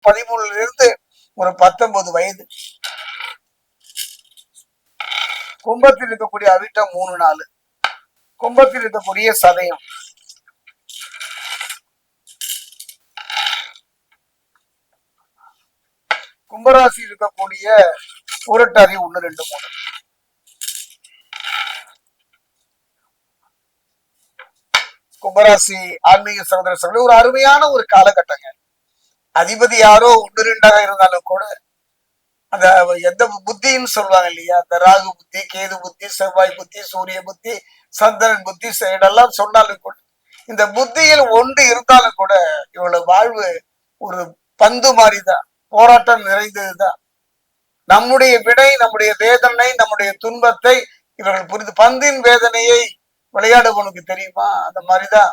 13 இருந்து ஒரு 19 வயது. கும்பத்தில் இருக்கக்கூடிய அவிட்டம் 3 4, கும்பத்தில் இருக்கக்கூடிய சதயம், கும்பராசி இருக்கக்கூடிய புரட்டாதி 1 2 3. கும்பராசி ஆன்மீக சகோதர சகோதரி ஒரு அருமையான ஒரு காலகட்டங்க. அதிபதி யாரோ 1 2 இருந்தாலும் கூட அந்த எந்த புத்தின்னு சொல்லுவாங்க இல்லையா, அந்த ராகு புத்தி, கேது புத்தி, செவ்வாய் புத்தி, சூரிய புத்தி, சந்திரன் புத்தி இதெல்லாம் சொன்னாலும் கூட இந்த புத்தியில் ஒன்று இருந்தாலும் கூட இவளோட வாழ்வு ஒரு பந்து மாதிரிதான், போராட்டம் நிறைந்ததுதான். நம்முடைய வினை, நம்முடைய வேதனை, நம்முடைய துன்பத்தை இவர்கள் புரிந்து, பந்தின் வேதனையை விளையாடுவனுக்கு தெரியுமா, அந்த மாதிரிதான்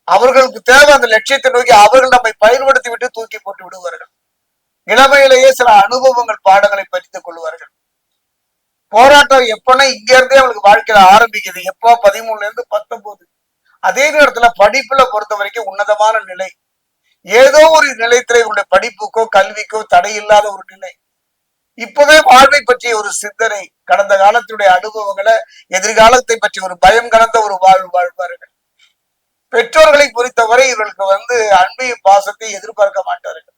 அவர்களுக்கு தேவை. அந்த லட்சியத்தை நோக்கி அவர்கள் நம்மை பயன்படுத்தி விட்டு தூக்கி போட்டு விடுவார்கள். இளமையிலேயே சில அனுபவங்கள், பாடங்களை படித்துக் கொள்வார்கள். போராட்டம் எப்பன்னா இங்க இருந்தே அவங்களுக்கு வாழ்க்கையில ஆரம்பிக்குது. எப்போ 13 இருந்து 19. அதே நேரத்துல படிப்புல பொறுத்த வரைக்கும் உன்னதமான நிலை. ஏதோ ஒரு நிலையத்துல இவருடைய படிப்புக்கோ கல்விக்கோ தடை இல்லாத ஒரு நிலை. இப்பவே வாழ்வை பற்றிய ஒரு சிந்தனை, கடந்த காலத்துடைய அனுபவங்களை, எதிர்காலத்தை பற்றி ஒரு பயம் கலந்த ஒரு வாழ்வு வாழ்வார்கள். பெற்றோர்களை பொறுத்தவரை இவர்களுக்கு அன்பையும் பாசத்தை எதிர்பார்க்க மாட்டார்கள்.